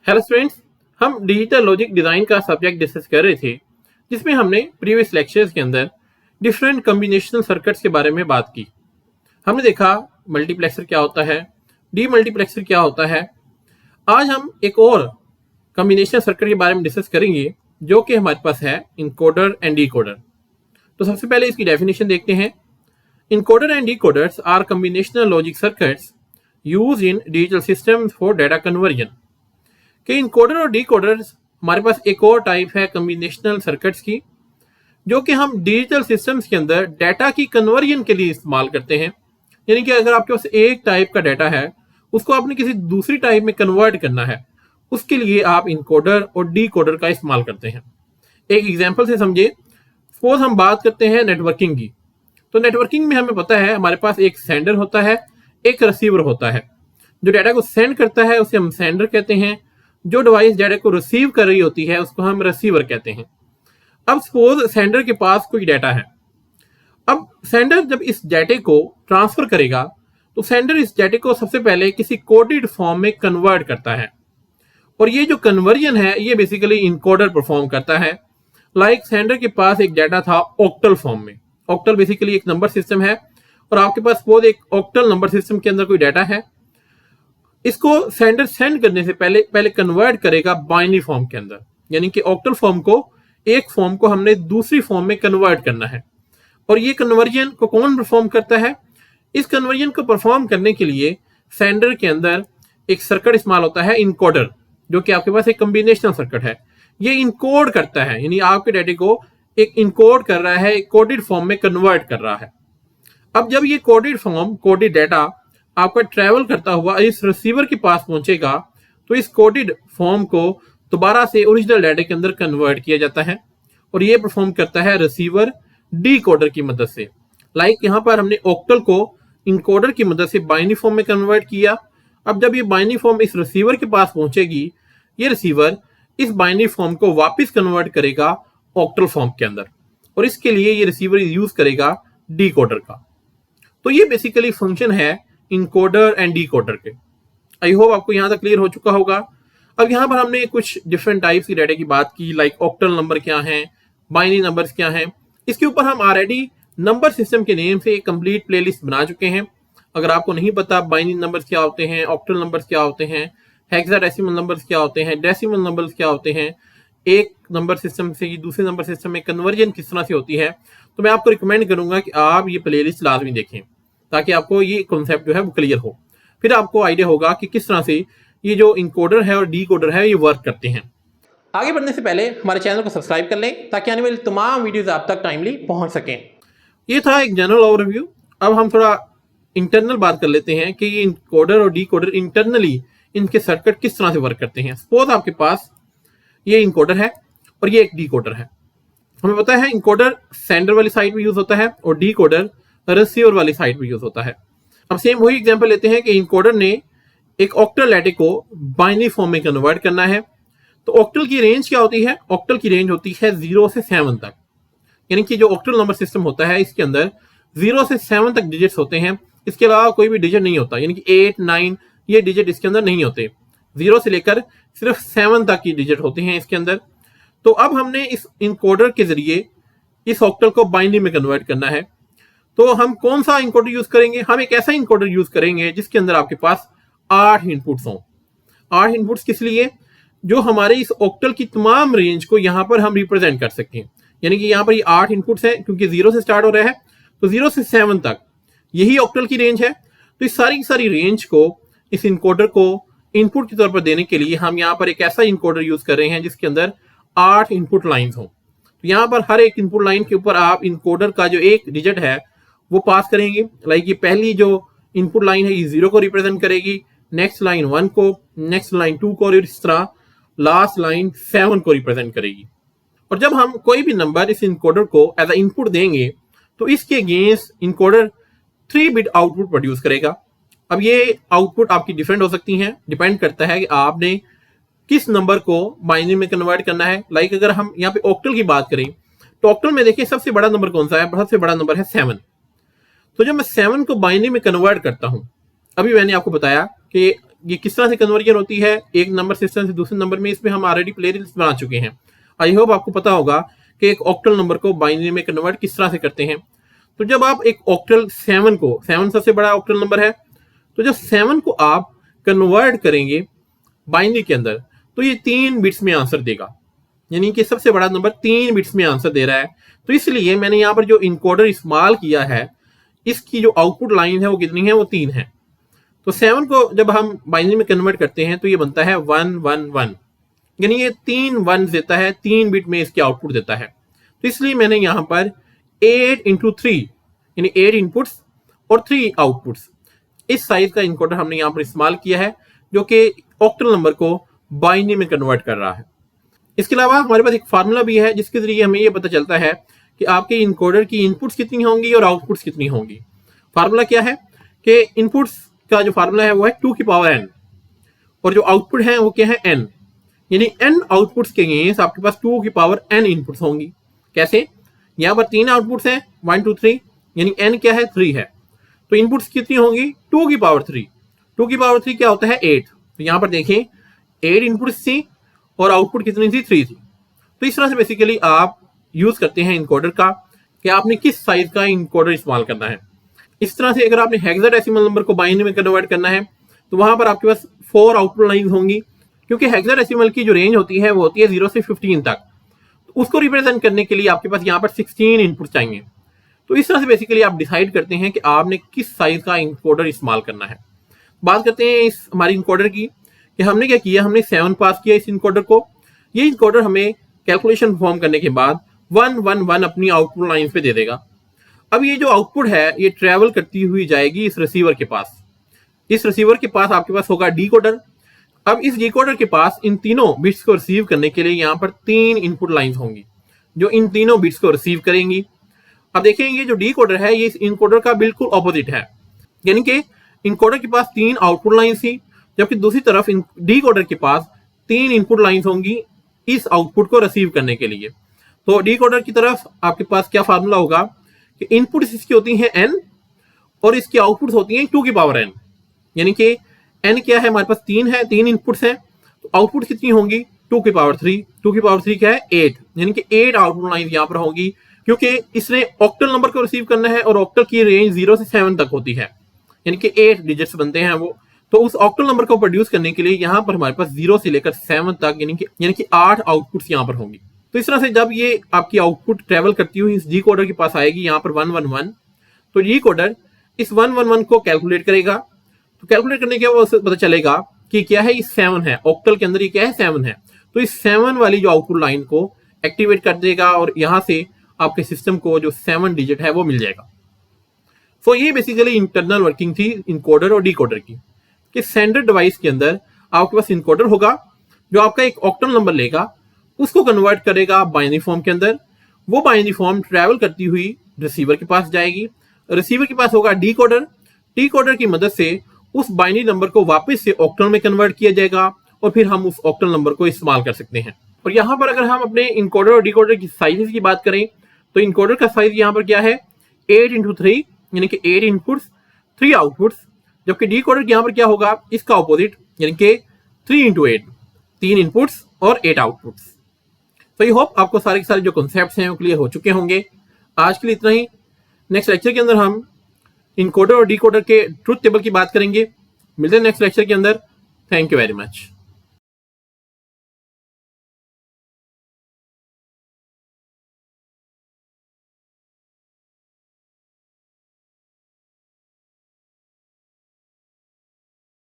Hello students, हम digital logic design का subject discuss कर रहे थे, जिसमें हमने प्रीवियस लेक्चर्स के अंदर डिफरेंट कम्बिनेशनल सर्किट्स के बारे में बात की। हमने देखा मल्टीप्लेक्सर क्या होता है, डीमल्टीप्लेक्सर क्या होता है। आज हम एक और कम्बिनेशनल सर्किट के बारे में डिस्कस करेंगे, जो कि हमारे पास है इनकोडर एंड डीकोडर। तो सबसे पहले इसकी डेफिनेशन देखते हैं। Encoder and decoders are combinational logic circuits used in digital systems for data conversion. कि इनकोडर और डीकोडर्स हमारे पास एक और टाइप है कम्बिनेशनल सर्किट्स की, जो कि हम डिजिटल सिस्टम्स के अंदर डाटा की कन्वर्जन के लिए इस्तेमाल करते हैं। यानी कि अगर आपके पास एक टाइप का डाटा है, उसको आपने किसी दूसरी टाइप में कन्वर्ट करना है, उसके लिए आप इनकोडर और डीकोडर का इस्तेमाल करते हैं। एक एग्जाम्पल से समझे, सपोज हम बात करते हैं नेटवर्किंग की। तो नेटवर्किंग में हमें पता है हमारे पास एक सेंडर होता है, एक रिसीवर होता है। जो डाटा को सेंड करता है उसे हम सेंडर कहते हैं, जो डिवाइस डाटा को रिसीव कर रही होती है उसको हम रिसीवर कहते हैं। अब सपोज सेंडर के पास कोई डाटा है। अब सेंडर जब इस डाटे को ट्रांसफर करेगा, तो सेंडर इस डाटे को सबसे पहले किसी कोडेड फॉर्म में कन्वर्ट करता है, और ये जो कन्वर्जन है ये बेसिकली इनकोडर परफॉर्म करता है। लाइक सेंडर के पास एक डाटा था ऑक्टल फॉर्म में। ऑक्टल बेसिकली एक नंबर सिस्टम है, और आपके पास सपोज एक ऑक्टल नंबर सिस्टम के अंदर कोई डाटा है। इसको सेंडर सेंड करने से पहले कन्वर्ट करेगा बाइनरी फॉर्म के अंदर, यानी कि ऑक्टल फॉर्म को एक फॉर्म को हमने दूसरी फॉर्म में कन्वर्ट करना है। और ये कन्वर्जन को कौन परफॉर्म करता है? इस कन्वर्जन को परफॉर्म करने के लिए सेंडर के अंदर एक सर्किट इस्तेमाल होता है इनकोडर, जो कि आपके पास एक कम्बिनेशनल सर्किट है। ये इनकोड करता है, यानी आपके डाटे को एक इनकोड कर रहा है, एक कोडेड फॉर्म में कन्वर्ट कर रहा है। अब जब ये कोडेड फॉर्म, कोडेड डाटा आपका ट्रैवल करता हुआ इस रिसीवर के पास पहुंचेगा, तो इस कोडेड फॉर्म को दोबारा से ओरिजिनल डाटा के अंदर कन्वर्ट किया जाता है, और ये परफॉर्म करता है रिसीवर डीकोडर की मदद से। लाइक यहाँ पर हमने ऑक्टल को इनकोडर की मदद से बाइनरी फॉर्म में कन्वर्ट किया। अब जब ये बाइनरी फॉर्म इस रिसीवर के पास पहुंचेगी, ये रिसीवर इस बाइनरी फॉर्म को वापस कन्वर्ट करेगा ऑक्टल फॉर्म के अंदर, और इसके लिए ये रिसीवर यूज करेगा डीकोडर का। तो ये बेसिकली फंक्शन है इनकोडर एंड डीकोडर के। आई होप आपको यहां तक क्लियर हो चुका होगा। अब यहां पर हमने कुछ डिफरेंट टाइप्स की डाटा की बात की, लाइक ऑक्टल नंबर क्या हैं, बाइनरी नंबर्स क्या हैं। इसके ऊपर हम ऑलरेडी नंबर सिस्टम के नेम से एक कंप्लीट प्लेलिस्ट बना चुके हैं। अगर आपको नहीं पता बाइनरी नंबर्स क्या होते हैं, ऑक्टल नंबर्स क्या होते हैं, हेक्साडेसिमल नंबर्स क्या होते हैं, डेसिमल नंबर्स क्या होते हैं, एक नंबर सिस्टम से दूसरे नंबर सिस्टम में कन्वर्जन किस तरह से होती है, तो मैं आपको रिकमेंड करूंगा कि आप ये प्लेलिस्ट लाजमी देखें, ताकि आपको ये कॉन्सेप्ट जो है वो क्लियर हो। फिर आपको आइडिया होगा कि किस तरह से ये जो इनकोडर है और डीकोडर है ये वर्क करते हैं। आगे बढ़ने से पहले हमारे चैनल को सब्सक्राइब कर लें, ताकि आने वाली तमाम वीडियोस आप तक टाइमली पहुंच सकें। ये था एक जनरल ओवरव्यू। अब हम थोड़ा इंटरनल बात कर लेते हैं कि ये इनकोडर और डीकोडर इंटरनली इनके सर्किट किस तरह से वर्क करते हैं। सपोज आपके पास ये इनकोडर है और ये एक डीकोडर है। हमें पता है इनकोडर सेंडर वाली साइड में यूज होता है और डीकोडर रिसीवर वाली साइड में यूज होता है। अब सेम वही एग्जांपल लेते हैं कि इनकोडर ने एक ऑक्टल डाटा को बाइनरी फॉर्म में कन्वर्ट करना है। तो ऑक्टल की रेंज क्या होती है? ऑक्टल की रेंज होती है 0 से 7 तक, यानी कि जो ऑक्टल नंबर सिस्टम होता है इसके अंदर 0 से 7 तक डिजिट्स होते हैं। इसके अलावा कोई भी डिजिट नहीं होता, यानी कि 8, 9 ये डिजिट इसके अंदर नहीं होते। 0 से लेकर सिर्फ 7 तक की डिजिट होते हैं इसके अंदर। तो अब हमने इस इनकोडर के जरिए इस ऑक्टल को बाइनरी में कन्वर्ट करना है। तो हम कौन सा इनकोडर यूज करेंगे? हम एक ऐसा इनकोडर यूज करेंगे जिसके अंदर आपके पास 8 इनपुट्स हों। 8 इनपुट्स किस लिए? जो हमारे इस ऑक्टल की तमाम रेंज को यहां पर हम रिप्रेजेंट कर सकते हैं। यानी कि यहां पर ये 8 इनपुट्स हैं, क्योंकि 0 से स्टार्ट हो रहा है, तो 0 से 7 तक यही ऑक्टल की रेंज है। तो इस सारी की सारी रेंज को इस इनकोडर को इनपुट के तौर पर देने के लिए हम यहाँ पर एक ऐसा इनकोडर यूज कर रहे हैं जिसके अंदर 8 इनपुट लाइन्स हों। तो यहाँ पर हर एक इनपुट लाइन के ऊपर आप इनकोडर का जो एक डिजिट है वो पास करेंगे। लाइक ये पहली जो इनपुट लाइन है ये 0 को रिप्रेजेंट करेगी, नेक्स्ट लाइन 1 को, नेक्स्ट लाइन 2 को, और इस तरह लास्ट लाइन 7 को रिप्रेजेंट करेगी। और जब हम कोई भी नंबर इस इनकोडर को एज अ इनपुट देंगे, तो इसके against encoder 3 bit output produce करेगा। अब ये आउटपुट आपकी डिफरेंट हो सकती हैं, डिपेंड करता है कि आपने किस नंबर को बाइनरी में कन्वर्ट करना है। लाइक अगर हम यहाँ पे ऑक्टल की बात करें, तो ऑक्टल में देखिए सबसे बड़ा नंबर कौन सा है? सबसे बड़ा नंबर है 7। तो जब मैं 7 को बाइनरी में कन्वर्ट करता हूं, अभी मैंने आपको बताया कि ये किस तरह से कन्वर्जन होती है एक नंबर सिस्टम से दूसरे नंबर में, इसमें हम ऑलरेडी प्लेलिस्ट बना चुके हैं। आई होप आपको पता होगा कि एक ऑक्टल नंबर को बाइनरी में कन्वर्ट किस तरह से करते हैं। तो जब आप एक ऑक्टल 7 को, 7 सबसे बड़ा ऑक्टल नंबर है, तो जब 7 को आप कन्वर्ट करेंगे बाइनरी के अंदर तो ये 3 बिट्स में आंसर देगा, यानी कि सबसे बड़ा नंबर 3 बिट्स में आंसर दे रहा है। तो इसलिए मैंने यहाँ पर जो इनकोडर इस्तेमाल किया है, इसकी जो आउटपुट लाइन है वो कितनी है, वो 3 है। तो 7 को जब हम बाइनरी में कन्वर्ट करते हैं तो ये बनता है 1 1 1, यानी ये 3 1 देता है, 3 बिट में इसकी आउटपुट देता है। तो इसलिए मैंने यहाँ पर 8 × 3 यानी 8 इनपुट्स और 3 आउटपुट्स, इस साइज का इनकोडर हमने यहाँ पर इस्तेमाल किया है, जो कि ऑक्टल नंबर को बाइनरी में कन्वर्ट कर रहा है। इसके अलावा हमारे पास एक फार्मूला भी है जिसके जरिए हमें ये पता चलता है कि आपके इनकोडर की इनपुट्स कितनी होंगी और आउटपुट्स कितनी होंगी। फार्मूला क्या है कि इनपुट्स का जो फार्मूला है वो है 2 की पावर n, और जो आउटपुट है वो क्या है, n, यानी n आउटपुट्स के अगेंस्ट आपके पास 2 की पावर n इनपुट्स होंगी। कैसे, यहाँ पर 3 आउटपुट्स हैं 1 2 3, यानी n क्या है, 3 है, तो इनपुट्स कितनी होंगी, 2 की पावर 3। 2 की पावर 3 क्या होता है, 8। तो यहाँ पर देखें 8 इनपुट्स थी और आउटपुट कितनी थी, 3 थी। तो इस तरह से बेसिकली आप यूज करते हैं इनकोडर का कि आपने किस साइज का इनकोडर इस्तेमाल करना है। इस तरह से अगर आपने हेक्साडेसिमल नंबर को बाइनरी में कन्वर्ट करना है तो वहां पर आपके पास 4 आउटपुट लाइन होंगी, क्योंकि हेक्साडेसिमल की जो रेंज होती है वो होती है 0 से 15 तक। तो उसको रिप्रेजेंट करने के लिए आपके पास यहाँ पर 16 इनपुट चाहिए। तो इस तरह से बेसिकली आप डिसाइड करते हैं कि आपने किस साइज का इनकोडर इस्तेमाल करना है। बात करते हैं इस हमारी इनकोडर की कि हमने क्या किया, हमने 7 पास किया इस इनकोडर को। ये इनकोडर हमें कैलकुलेशन परफॉर्म करने के बाद 1 1 1 अपनी आउटपुट लाइन पे दे देगा। अब ये जो आउटपुट है ये ट्रेवल करती हुई जाएगी इस रिसीवर के पास। इस रिसीवर के पास आपके पास होगा डिकोडर। अब इस डिकोडर के पास इन तीनों बिट्स को रिसीव करने के लिए यहाँ पर 3 इनपुट लाइंस होंगी जो इन तीनों बिट्स को रिसीव करेंगी। अब देखेंगे जो डिकोडर है ये इस इनकोडर का बिल्कुल ऑपोजिट है, यानी कि इनकोडर के पास 3 आउटपुट लाइंस थी, जबकि दूसरी तरफ डिकोडर के पास 3 इनपुट लाइंस होंगी इस आउटपुट को रिसीव करने के लिए। तो डिकोडर की तरफ आपके पास क्या फार्मूला होगा कि इनपुट्स इसकी होती हैं n और इसकी आउटपुट्स होती हैं 2 की पावर n, यानी कि n क्या है, हमारे पास 3 है, 3 इनपुट्स हैं, तो आउटपुट कितनी होंगी, 2 की पावर 3। 2 की पावर 3 क्या है, 8, यानी कि 8 आउटपुट लाइन यहाँ पर होंगी, क्योंकि इसने ऑक्टल नंबर को रिसीव करना है और ऑक्टल की रेंज 0 से 7 तक होती है, यानी कि 8 डिजिट्स बनते हैं वो। तो उस ऑक्टल नंबर को प्रोड्यूस करने के लिए यहाँ पर हमारे पास 0 से लेकर 7 तक यानी कि 8 आउटपुट्स यहाँ पर होंगी। तो इस तरह से जब ये आपकी आउटपुट ट्रेवल करती हुई इस डिकोडर के पास आएगी यहाँ पर 1 1 1, तो डिकोडर इस 1 1 1 को कैलकुलेट करेगा। तो कैलकुलेट करने के बाद पता चलेगा कि क्या है, इस 7 है, ऑक्टल के अंदर ये क्या है, 7 है। तो इस 7 वाली जो आउटपुट लाइन को एक्टिवेट कर देगा और यहाँ से आपके सिस्टम को जो 7 डिजिट है वो मिल जाएगा। तो ये बेसिकली इंटरनल वर्किंग थी इनकोडर और डिकोडर की, कि सेंडर डिवाइस के अंदर आपके पास इनकोडर होगा जो आपका एक ऑक्टल नंबर लेगा, उसको कन्वर्ट करेगा बाइनरी फॉर्म के अंदर। वो बाइनरी फॉर्म ट्रैवल करती हुई रिसीवर के पास जाएगी। रिसीवर के पास होगा डिकोडर। डिकोडर की मदद से उस बाइनरी नंबर को वापस से ऑक्टल में कन्वर्ट किया जाएगा और फिर हम उस ऑक्टल नंबर को इस्तेमाल कर सकते हैं। और यहाँ पर अगर हम अपने इनकोडर और डिकोडर की साइजेस की बात करें तो इनकोडर का साइज यहाँ पर क्या है, 8 × 3, यानी कि 8 इनपुट्स 3 आउटपुट्स, जबकि डिकोडर यहाँ पर क्या होगा, इसका ऑपोजिट, यानी कि 3 × 8, 3 इनपुट्स और 8 आउटपुट्स। तो आई होप आपको सारे के सारे जो कॉन्सेप्ट्स हैं वो क्लियर हो चुके होंगे। आज के लिए इतना ही। नेक्स्ट लेक्चर के अंदर हम इनकोडर और डिकोडर के ट्रुथ टेबल की बात करेंगे। मिलते हैं नेक्स्ट लेक्चर के अंदर। Thank you very much.